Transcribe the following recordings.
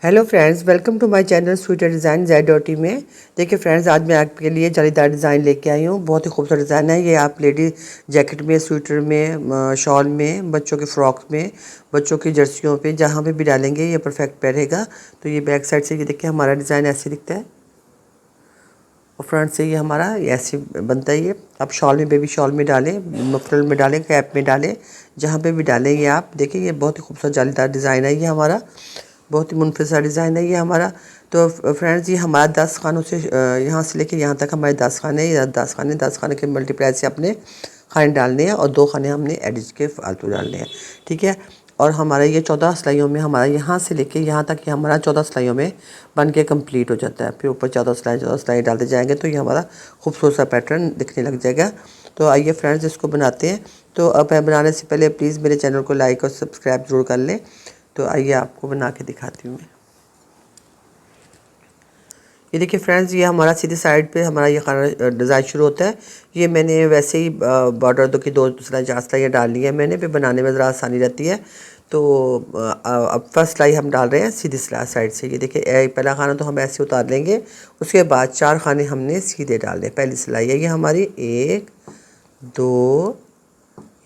Hello friends, welcome to my channel sweater design Z.E में। देखिए friends, आज मैं आपके लिए जालीदार डिज़ाइन लेके आई हूँ। बहुत ही खूबसूरत डिज़ाइन है ये। आप लेडी जैकेट में, स्वेटर में, शॉल में, बच्चों के फ्रॉक्स में, बच्चों की जर्सियों पे, जहाँ पे भी डालेंगे ये परफेक्ट रहेगा। तो ये बैक साइड से ये देखिए हमारा डिज़ाइन ऐसे दिखता है और फ्रंट से ये हमारा ऐसे बनता है। ये आप शॉल में, बेबी शॉल में डालें, मफलर में डालें, कैप में डालें, जहाँ पे भी डालें। ये आप देखिए ये बहुत ही खूबसूरत जालीदार डिज़ाइन है। ये हमारा बहुत ही मुनफिज़ा डिज़ाइन है ये हमारा। तो फ्रेंड्स, ये हमारा 10 खानों से यहाँ से लेके यहाँ तक हमारे 10 खाने, या 10 खाने के मल्टीप्लाई से अपने खाने डालने हैं और 2 खाने हमने एडिज के फालतू डालने हैं, ठीक है। और हमारा ये 14 सिलाइयों में, हमारा यहाँ से लेके यहाँ तक ये हमारा 14 सिलाइयों में बन के कम्प्लीट हो जाता है। फिर ऊपर 14 सिलाई डालते जाएंगे तो ये हमारा खूबसूरत सा पैटर्न दिखने लग जाएगा। तो आइए फ्रेंड्स, इसको बनाते हैं। तो अब बनाने से पहले प्लीज़ मेरे चैनल को लाइक और सब्सक्राइब ज़रूर कर लें। तो आइए आपको बना के दिखाती हूँ मैं। ये देखिए फ्रेंड्स, ये हमारा सीधी साइड पे हमारा ये खाना डिज़ाइन शुरू होता है। ये मैंने वैसे ही बॉर्डर दो की 2 सिलाई 4 सिलाई डाल ली है मैंने, फिर बनाने में ज़रा आसानी रहती है। तो अब फर्स्ट सिलाई हम डाल रहे हैं सीधी सिलाई साइड से। ये देखिए पहला खाना तो हम ऐसे उतार लेंगे, उसके बाद 4 खाने हमने सीधे डालने। पहली सिलाई है ये हमारी, 1 2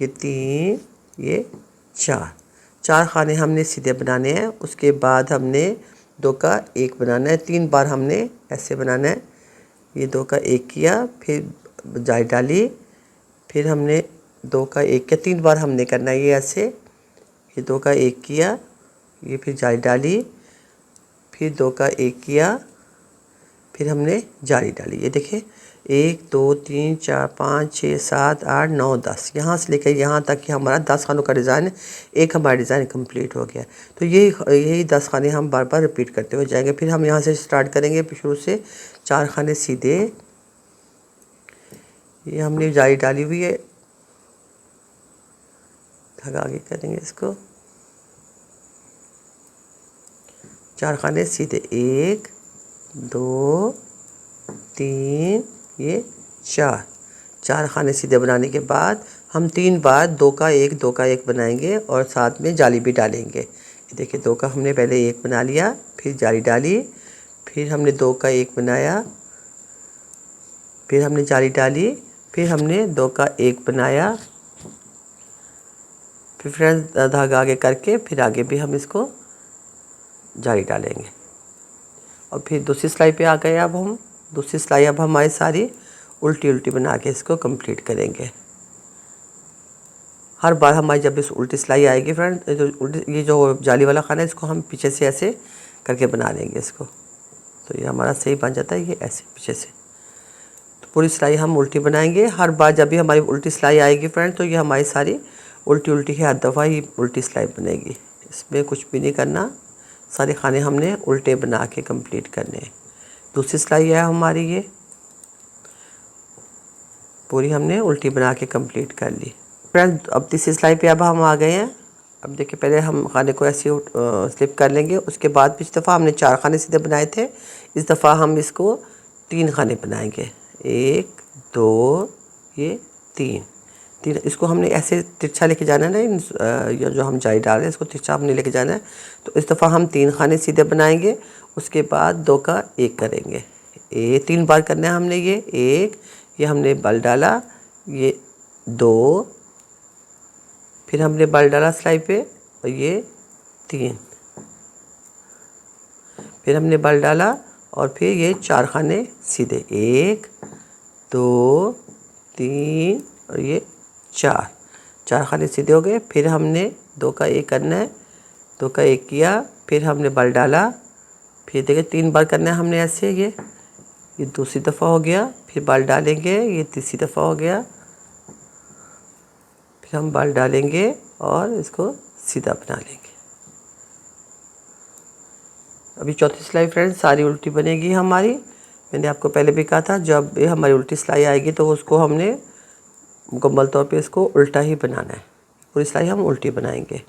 ये 3 ये 4 खाने हमने सीधे बनाने हैं। उसके बाद हमने 2 का 1 बनाना है। 3 बार हमने ऐसे बनाना है। ये 2 का 1 किया, फिर जाली डाली, फिर हमने 2 का 1 किया। 3 बार हमने करना है ये ऐसे। ये 2 का 1 किया, ये फिर जाली डाली, फिर 2 का 1 किया, फिर हमने जाली डाली। ये देखिए 1 2 3 4 5 6 7 8 9 10, यहाँ से लेकर यहाँ तक कि हमारा 10 खानों का डिज़ाइन, एक हमारा डिज़ाइन कंप्लीट हो गया। तो यही 10 खाने हम बार बार रिपीट करते हुए जाएंगे। फिर हम यहाँ से स्टार्ट करेंगे शुरू से। 4 खाने सीधे, ये हमने जाली डाली हुई है, धागा आगे करेंगे इसको। 4 खाने सीधे, 1 2 3 ये 4 खाने सीधे बनाने के बाद हम 3 बार 2 का 1 2 का 1 बनाएंगे और साथ में जाली भी डालेंगे। ये देखिए 2 का हमने पहले 1 बना लिया, फिर जाली डाली, फिर हमने 2 का 1 बनाया, फिर हमने जाली डाली, फिर हमने 2 का 1 बनाया, फिर फ्रेंड्स धागा आगे करके फिर आगे भी हम इसको जाली डालेंगे। और फिर दूसरी सिलाई पे आ गए। अब हम दूसरी सिलाई अब हमारी सारी उल्टी उल्टी बना के इसको कंप्लीट करेंगे। हर बार हमारी जब इस उल्टी सिलाई आएगी फ्रेंड, ये जो जाली वाला खाना है इसको हम पीछे से ऐसे करके बना लेंगे इसको। तो ये हमारा सही बन जाता है, ये ऐसे पीछे से। तो पूरी सिलाई हम उल्टी बनाएंगे। हर बार जब भी हमारी उल्टी सिलाई आएगी फ्रेंड, तो ये हमारी सारी उल्टी उल्टी है, हर दफ़ा ही उल्टी सिलाई बनेगी। इसमें कुछ भी नहीं करना, सारे खाने हमने उल्टे बना के कंप्लीट करने हैं। दूसरी सिलाई है हमारी, ये पूरी हमने उल्टी बना के कंप्लीट कर ली फ्रेंड्स। अब तीसरी सिलाई पे अब हम आ गए हैं। अब देखिए पहले हम खाने को ऐसे स्लिप कर लेंगे। उसके बाद पिछली दफ़ा हमने 4 खाने सीधे बनाए थे, इस दफ़ा हम इसको 3 खाने बनाएंगे। 1 2 ये 3 इसको हमने ऐसे तिरछा लेके जाना है ना, जो हम जाली डाल रहे हैं इसको तिरछा हमने लेके जाना है। तो इस दफ़ा हम 3 खाने सीधे बनाएंगे, उसके बाद 2 का 1 करेंगे। 3 बार करना है हमने। ये 1, ये हमने बल डाला, ये 2, फिर हमने बल डाला सिलाई पे, और ये 3, फिर हमने बल डाला, और फिर ये 4 खाने सीधे, 1 2 3 और ये 4 खाने सीधे हो गए। फिर हमने 2 का 1 करना है, 2 का 1 किया, फिर हमने बल डाला, फिर देखिए 3 बार करना है हमने ऐसे। ये दूसरी दफ़ा हो गया, फिर बल डालेंगे, ये तीसरी दफ़ा हो गया, फिर हम बल डालेंगे और इसको सीधा बना लेंगे। अभी चौथी सिलाई फ्रेंड्स सारी उल्टी बनेगी हमारी। मैंने आपको पहले भी कहा था, जब हमारी उल्टी सिलाई आएगी तो उसको हमने मुकम्मल तौर पे इसको उल्टा ही बनाना है। पूरी सिलाई हम उल्टी बनाएंगे।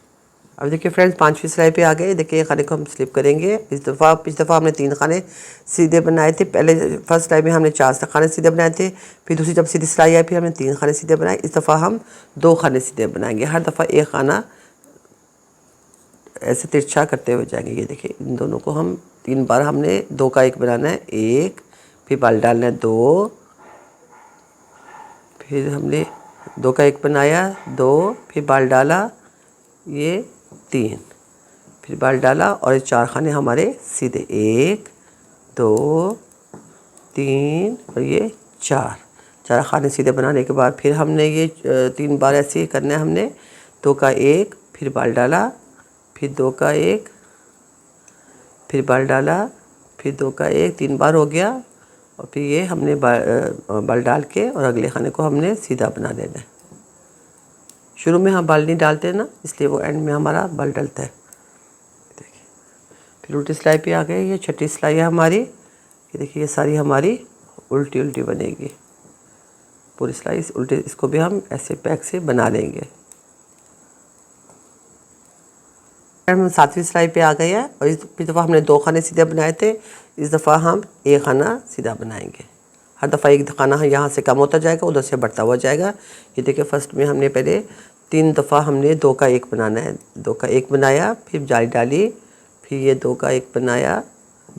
अब देखिए फ्रेंड्स 5वीं सिलाई पे आ गए। देखिए खाने को हम स्लिप करेंगे। पिछली दफ़ा हमने 3 खाने सीधे बनाए थे। पहले फर्स्ट सिलाई में हमने 4 खाने सीधे बनाए थे, फिर दूसरी जब सीधी सिलाई आई फिर हमने 3 खाने सीधे बनाए। इस दफ़ा हम 2 खाने सीधे बनाएंगे। हर दफ़ा एक खाना ऐसे तिरछा करते हुए जाएंगे। ये देखिए इन दोनों को हम 3 बार हमने 2 का 1 बनाना है, 1 फिर बाल डालना है 2, फिर हमने 2 का 1 बनाया 2, फिर बाल डाला ये 3, फिर बाल डाला और ये 4 खाने हमारे सीधे 1 2 3 और ये 4 खाने सीधे बनाने के बाद फिर हमने ये 3 बार ऐसे ही करना है हमने। 2 का 1 फिर बाल डाला, फिर 2 का 1 फिर बाल डाला, फिर 2 का 1 3 बार हो गया और फिर ये हमने बाल डाल के और अगले खाने को हमने सीधा बना देना है। शुरू में हम बाल नहीं डालते ना, इसलिए वो एंड में हमारा बाल डलता है। देखिए फिर उल्टी सिलाई पे आ गए, ये छठी सिलाई है हमारी। ये देखिए ये सारी हमारी उल्टी उल्टी बनेगी पूरी सिलाई। उल्टी इसको भी हम ऐसे बैक से बना लेंगे। हम 7वीं सिलाई पे आ गए हैं और इस दफ़ा हमने 2 खाने सीधे बनाए थे, इस दफ़ा हम 1 खाना सीधा बनाएंगे। हर दफ़ा 1 खाना यहाँ से कम होता जाएगा, उधर से बढ़ता हुआ जाएगा। ये देखिए फर्स्ट में हमने पहले 3 दफ़ा हमने 2 का 1 बनाना है। 2 का 1 बनाया, फिर जाली डाली, फिर ये 2 का 1 बनाया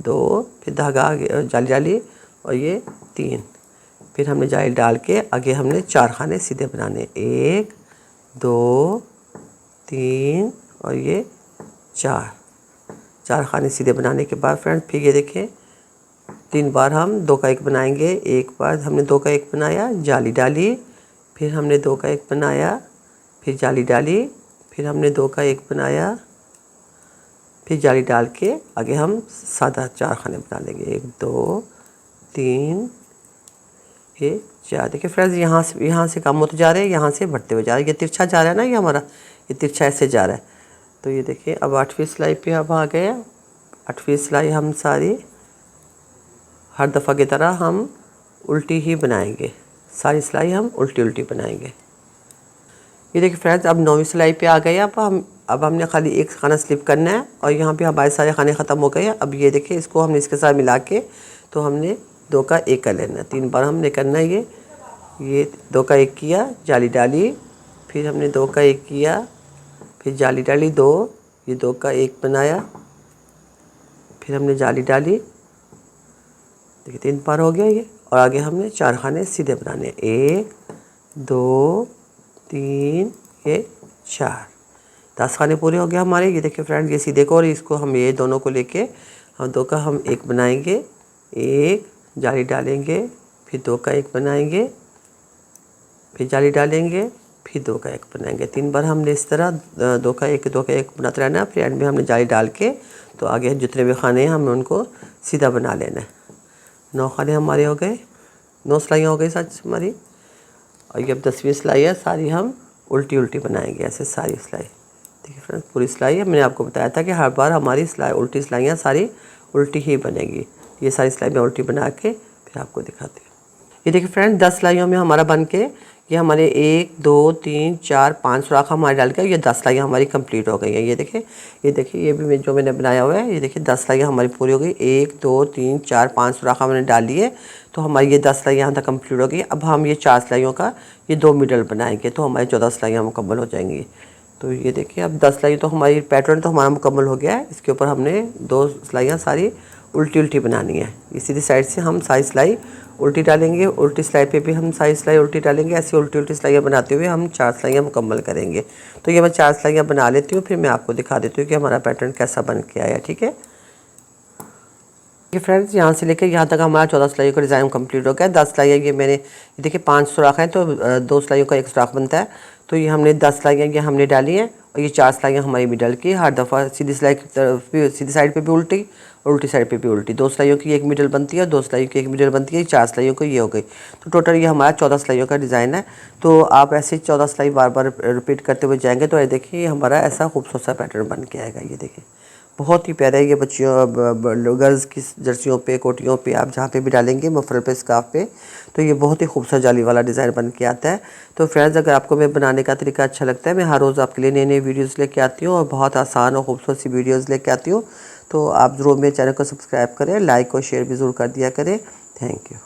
2, फिर धागा जाली डाली और ये 3, फिर हमने जाली डाल के आगे हमने 4 खाने सीधे बनाने, 1 2 3 और ये 4 खाने सीधे बनाने के बाद फ्रेंड्स फिर ये देखें 3 बार हम 2 का 1 बनाएंगे। एक बार हमने 2 का 1 बनाया, जाली डाली, फिर हमने 2 का 1 बनाया, फिर जाली डाली, फिर हमने 2 का 1 बनाया, फिर जाली डाल के आगे हम सादा 4 खाने बना लेंगे, 1 2 3 1 4। देखिए फ्रेंड्स यहाँ से कम होते जा रहे हैं, यहाँ से बढ़ते हुए जा रहे हैं। ये तिरछा जा रहा है ना, ये हमारा ये तिरछा ऐसे जा रहा है। तो ये देखिए अब 8वीं सिलाई पे अब आ गए। 8वीं सिलाई हम सारी हर दफ़ा की तरह हम उल्टी ही बनाएंगे, सारी सिलाई हम उल्टी उल्टी बनाएंगे। ये देखिए फ्रेंड्स अब 9वीं सिलाई पे आ गए। अब हमने खाली 1 खाना स्लिप करना है और यहाँ पे हमारे सारे खाने ख़त्म हो गए। अब ये देखिए इसको हमने इसके साथ मिला के तो हमने 2 का 1 कर लेना है। 3 बार हमने करना है। ये 2 का 1 किया, जाली डाली, फिर हमने 2 का 1 किया, फिर जाली डाली 2, ये 2 का 1 बनाया, फिर हमने जाली डाली। देखिए 3 बार हो गया ये और आगे हमने 4 खाने सीधे बनाने, 1 2 3 ये 4 10 खाने पूरे हो गए हमारे। ये देखिए फ्रेंड ये सीधे को और इसको हम ये दोनों को लेके हम 2 का हम 1 बनाएंगे, 1 जाली डालेंगे, फिर 2 का 1 बनाएंगे, फिर जाली डालेंगे, फिर 2 का 1 बनाएंगे। 3 बार हमने इस तरह 2 का 1 बनाते रहना। फिर एंड में हमने जाली डाल के तो आगे जितने भी खाने हैं हमें उनको सीधा बना लेना है। 9 खाने हमारे हो गए, 9 सिलाइयाँ हो गई सच हमारी। और ये अब 10वीं सिलाई है, सारी हम उल्टी उल्टी बनाएंगे ऐसे सारी सिलाई। देखिए फ्रेंड्स पूरी सिलाई है, मैंने आपको बताया था कि हर बार हमारी सिलाई उल्टी सिलाइयाँ सारी उल्टी ही बनेगी। ये सारी सिलाई मैं उल्टी बना के फिर आपको दिखाती हूँ। ये देखिए फ्रेंड 10 सिलाइयों में हमारा बन के ये हमारे 1 2 3 4 5 सुराख हमारे डाल के ये 10 सिलाइयाँ हमारी कंप्लीट हो गई हैं। ये देखिए ये भी जो मैंने बनाया हुआ है। ये देखिए 10 सिलाइयाँ हमारी पूरी हो गई। 1 2 3 4 5 सुराख हमने डाल लिए तो हमारी ये 10 सिलाइयाँ यहाँ तक कंप्लीट हो गई। अब हम ये 4 सिलाइयों का ये 2 मिडल बनाएंगे तो हमारी 14 सिलाइयाँ मुकम्मल हो जाएंगी। तो ये देखिए अब 10 सिलाई तो हमारी पैटर्न तो हमारा मुकम्मल हो गया है। इसके ऊपर हमने 2 सिलाइयाँ सारी उल्टी उल्टी बनानी है। इसी साइड से हम सारी सिलाई उल्टी डालेंगे, उल्टी सिलाई पे भी हम सारी सिलाई उल्टी डालेंगे। ऐसे उल्टी उल्टी सिलाइयाँ बनाते हुए हम 4 सिलाइयाँ मुकम्मल करेंगे। तो ये मैं 4 सिलाइयाँ बना लेती हूँ, फिर मैं आपको दिखा देती हूँ कि हमारा पैटर्न कैसा बन के आया। ठीक है ये फ्रेंड्स यहाँ से लेकर यहाँ तक हमारा 14 सिलाइयों का डिज़ाइन कंप्लीट हो गया। 10 सिलाइयाँ ये मैंने ये देखिए 5 सुराख हैं तो 2 सिलाइयों का 1 सुराख बनता है। तो ये हमने 10 सिलाइयाँ ये हमने डाली हैं और ये 4 सिलाइयाँ हमारी मिडल की। हर दफ़ा सीधी सिलाई की तरफ भी सीधी साइड पे भी उल्टी और उल्टी साइड पे भी उल्टी। 2 सिलाइयों की 1 मिडल बनती है, 2 सिलाइयों की 1 मिडल बनती है, 4 सिलाइयों को ये हो गई। तो टोटल ये हमारा 14 सिलाइयों का डिज़ाइन है। तो आप ऐसे 14 सिलाई बार बार रिपीट करते हुए जाएंगे तो ये देखिए हमारा ऐसा खूबसूरत सा पैटर्न बन के आएगा। ये देखिए बहुत ही प्यारा है। ये बच्चियों गर्ल्स की जर्सियों पे कोटियों पे आप जहाँ पे भी डालेंगे मफरल पे स्कार्फ पे तो ये बहुत ही खूबसूरत जाली वाला डिज़ाइन बन के आता है। तो फ्रेंड्स अगर आपको मैं बनाने का तरीका अच्छा लगता है, मैं हर रोज़ आपके लिए नई नई वीडियोज़ लेके आती हूँ और बहुत आसान और खूबसूरत सी वीडियोज़ लेके आती हूँ। तो आप ज़रूर मेरे चैनल को सब्सक्राइब करें, लाइक और शेयर भी ज़रूर कर दिया करें। Thank you.